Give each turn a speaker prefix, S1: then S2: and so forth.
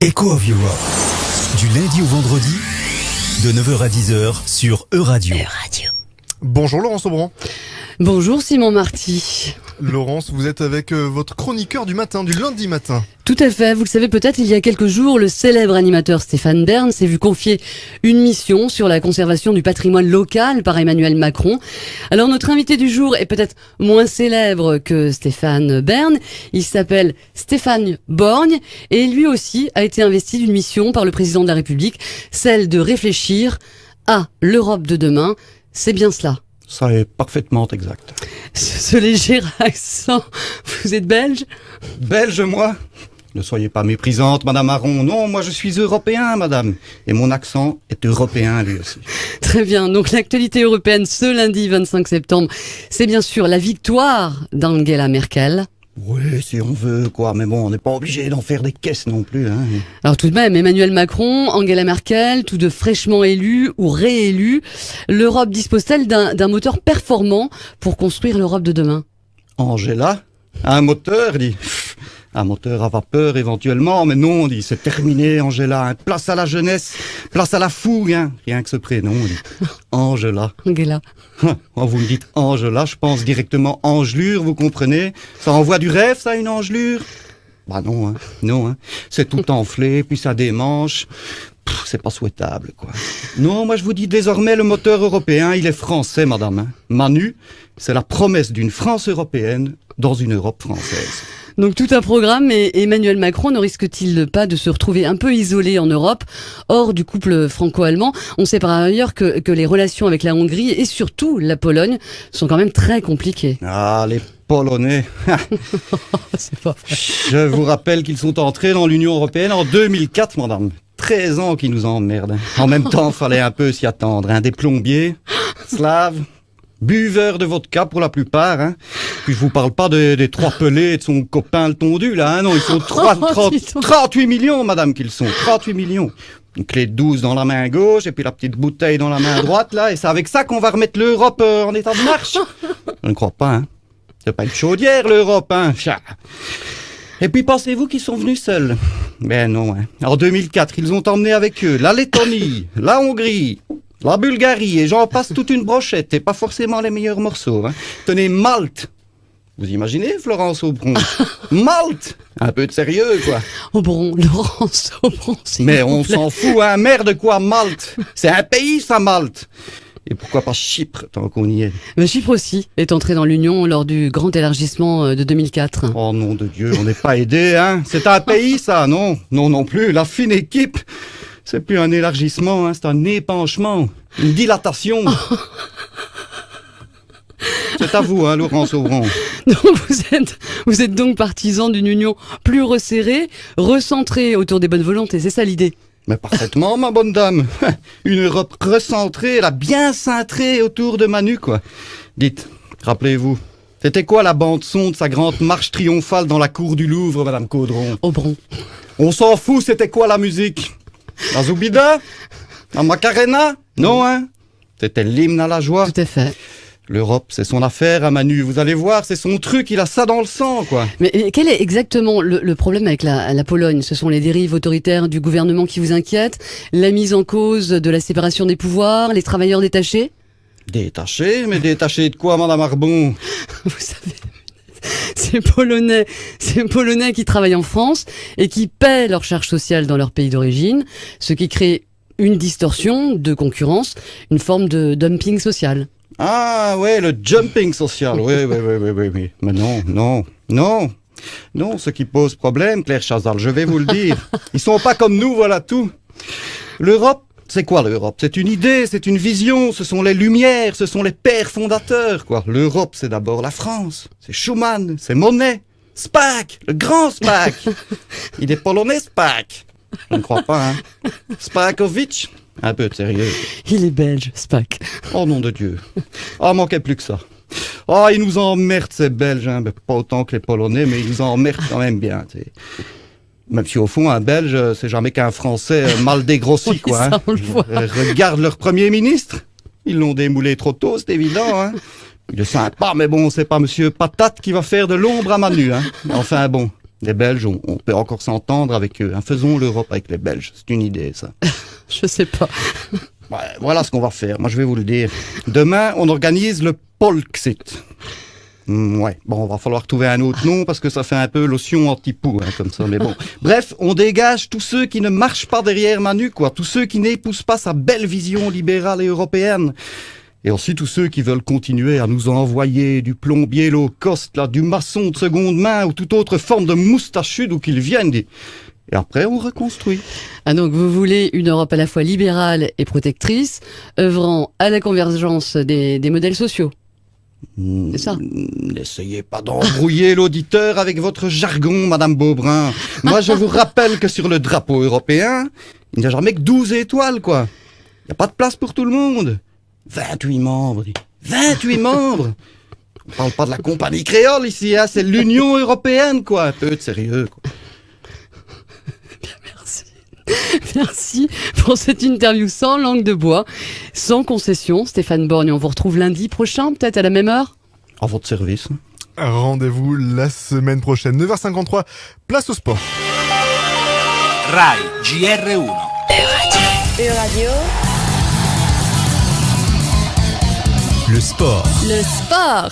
S1: Echo of Europe, du lundi au vendredi, de 9h à 10h sur Euradio.
S2: Bonjour Laurence Aubran.
S3: Bonjour Simon Marty.
S2: Laurence, vous êtes avec votre chroniqueur du matin, du lundi matin.
S3: Tout à fait, vous le savez peut-être, il y a quelques jours, le célèbre animateur Stéphane Bern s'est vu confier une mission sur la conservation du patrimoine local par Emmanuel Macron. Alors notre invité du jour est peut-être moins célèbre que Stéphane Bern, il s'appelle Stéphane Borgne et lui aussi a été investi d'une mission par le président de la République, celle de réfléchir à l'Europe de demain. C'est bien cela.
S4: Ça est parfaitement exact.
S3: Ce léger accent, vous êtes belge ?
S4: Belge, moi ? Ne soyez pas méprisante, Madame Aron. Non, moi je suis européen, Madame. Et mon accent est européen, lui aussi.
S3: Très bien. Donc l'actualité européenne ce lundi 25 septembre, c'est bien sûr la victoire d'Angela Merkel.
S4: Oui, si on veut, quoi. Mais bon, on n'est pas obligé d'en faire des caisses non plus, hein.
S3: Alors tout de même, Emmanuel Macron, Angela Merkel, tous deux fraîchement élus ou réélus, l'Europe dispose-t-elle d'un moteur performant pour construire l'Europe de demain ?
S4: Angela, un moteur, dit. Un moteur à vapeur éventuellement, mais non, dit, c'est terminé, Angela. Hein. Place à la jeunesse, place à la fougue, hein. Rien que ce prénom, dit. Angela.
S3: Angela.
S4: Quand vous me dites Angela, je pense directement Angelure, vous comprenez ? Ça envoie du rêve, ça, une Angelure ? Bah non, hein. Non, hein. C'est tout enflé, puis ça démanche. C'est pas souhaitable, quoi. Non, moi je vous dis désormais, le moteur européen, il est français, madame. Hein. Manu, c'est la promesse d'une France européenne dans une Europe française.
S3: Donc tout un programme, et Emmanuel Macron ne risque-t-il pas de se retrouver un peu isolé en Europe, hors du couple franco-allemand ? On sait par ailleurs que les relations avec la Hongrie et surtout la Pologne sont quand même très compliquées.
S4: Ah, les Polonais.
S3: C'est pas vrai.
S4: Je vous rappelle qu'ils sont entrés dans l'Union européenne en 2004, madame. 13 ans qu'ils nous emmerdent. En même temps, fallait un peu s'y attendre. Hein. Des plombiers, slaves, buveurs de vodka pour la plupart. Hein. Puis je vous parle pas des trois pelés et de son copain le tondu, là. Hein. Non, ils sont 38 millions, madame, qu'ils sont. 38 millions. Une clé de 12 dans la main gauche et puis la petite bouteille dans la main droite, là. Et c'est avec ça qu'on va remettre l'Europe en état de marche. Je ne crois pas, hein. C'est pas une chaudière, l'Europe, hein. Et puis pensez-vous qu'ils sont venus seuls ? Ben non, hein. En 2004, ils ont emmené avec eux la Lettonie, la Hongrie, la Bulgarie, et j'en passe toute une brochette, et pas forcément les meilleurs morceaux. Hein. Tenez, Malte. Vous imaginez, Florence Aubron ? Malte ! Un peu de sérieux, quoi.
S3: Aubron, Laurence Aubron,
S4: mais on s'en fout, hein. Merde, quoi, Malte ? C'est un pays, ça, Malte. Et pourquoi pas Chypre, tant qu'on y est ?
S3: Mais Chypre aussi est entré dans l'Union lors du grand élargissement de 2004.
S4: Oh nom de Dieu, on n'est pas aidé, hein. C'est un pays, ça, non ? Non, non plus. La fine équipe, c'est plus un élargissement, hein. C'est un épanchement, une dilatation. C'est à vous, hein, Laurence Aubron.
S3: Donc vous êtes donc partisan d'une union plus resserrée, recentrée autour des bonnes volontés, c'est ça l'idée ?
S4: Mais parfaitement, ma bonne dame. Une Europe recentrée, là, bien cintrée autour de Manu, quoi. Dites, rappelez-vous, c'était quoi la bande-son de sa grande marche triomphale dans la cour du Louvre, Madame Caudron ?
S3: Aubron.
S4: On s'en fout, c'était quoi la musique ? La Zoubida ? La Macarena ? Non, hein ? C'était l'hymne à la joie.
S3: Tout à fait.
S4: L'Europe, c'est son affaire, à Manu. Vous allez voir, c'est son truc, il a ça dans le sang, quoi.
S3: Mais quel est exactement le problème avec la Pologne ? Ce sont les dérives autoritaires du gouvernement qui vous inquiètent ? La mise en cause de la séparation des pouvoirs ? Les travailleurs détachés ?
S4: Détachés ? Mais détachés de quoi, Madame Arbon ?
S3: Vous savez, ces Polonais qui travaillent en France et qui paient leurs charges sociales dans leur pays d'origine, ce qui crée une distorsion de concurrence, une forme de dumping social.
S4: Ah ouais, le jumping social, oui. Mais non, ce qui pose problème, Claire Chazal, je vais vous le dire. Ils sont pas comme nous, voilà tout. L'Europe, c'est quoi l'Europe ? C'est une idée, c'est une vision, ce sont les Lumières, ce sont les pères fondateurs, quoi. L'Europe, c'est d'abord la France, c'est Schuman, c'est Monet, Spaak, le grand Spaak. Il est polonais, Spaak. Je ne crois pas, hein. Spakovic. Un peu de sérieux.
S3: Il est belge, Spaak.
S4: Oh nom de Dieu. Ah, manquait plus que ça. Ah, ils nous emmerdent ces Belges, hein. Pas autant que les Polonais, mais ils nous emmerdent quand même bien, t'sais. Même si au fond, un Belge, c'est jamais qu'un Français mal dégrossi,
S3: oui,
S4: quoi.
S3: Ça, on le voit.
S4: Regarde leur Premier ministre. Ils l'ont démoulé trop tôt, c'est évident, hein. Il est sympa, mais bon, c'est pas Monsieur Patate qui va faire de l'ombre à Manu, hein. Enfin bon, Les Belges, on peut encore s'entendre avec eux. Hein. Faisons l'Europe avec les Belges. C'est une idée, ça.
S3: Je sais pas.
S4: Ouais, voilà ce qu'on va faire. Moi, je vais vous le dire. Demain, on organise le Polxit. Ouais, bon, on va falloir trouver un autre nom parce que ça fait un peu lotion anti-poux, hein, comme ça, mais bon. Bref, on dégage tous ceux qui ne marchent pas derrière Manu, quoi. Tous ceux qui n'épousent pas sa belle vision libérale et européenne. Et aussi tous ceux qui veulent continuer à nous envoyer du plombier low cost, là, du maçon de seconde main ou toute autre forme de moustachu d'où qu'ils viennent. Et après, on reconstruit.
S3: Ah donc vous voulez une Europe à la fois libérale et protectrice, œuvrant à la convergence des modèles sociaux. C'est ça.
S4: N'essayez pas d'embrouiller l'auditeur avec votre jargon, Madame Beaubrun. Moi, je vous rappelle que sur le drapeau européen, il n'y a jamais que 12 étoiles, quoi. Il n'y a pas de place pour tout le monde. 28 membres. 28 membres. On parle pas de la compagnie créole ici, hein. C'est l'Union européenne, quoi. Un peu de sérieux, quoi.
S3: Merci pour cette interview sans langue de bois, sans concession. Stéphane Borgne, on vous retrouve lundi prochain, peut-être à la même heure.
S4: À votre service.
S2: Rendez-vous la semaine prochaine, 9h53, place au sport.
S5: Rai GR1.
S6: Euradio.
S1: Le sport.
S3: Le sport.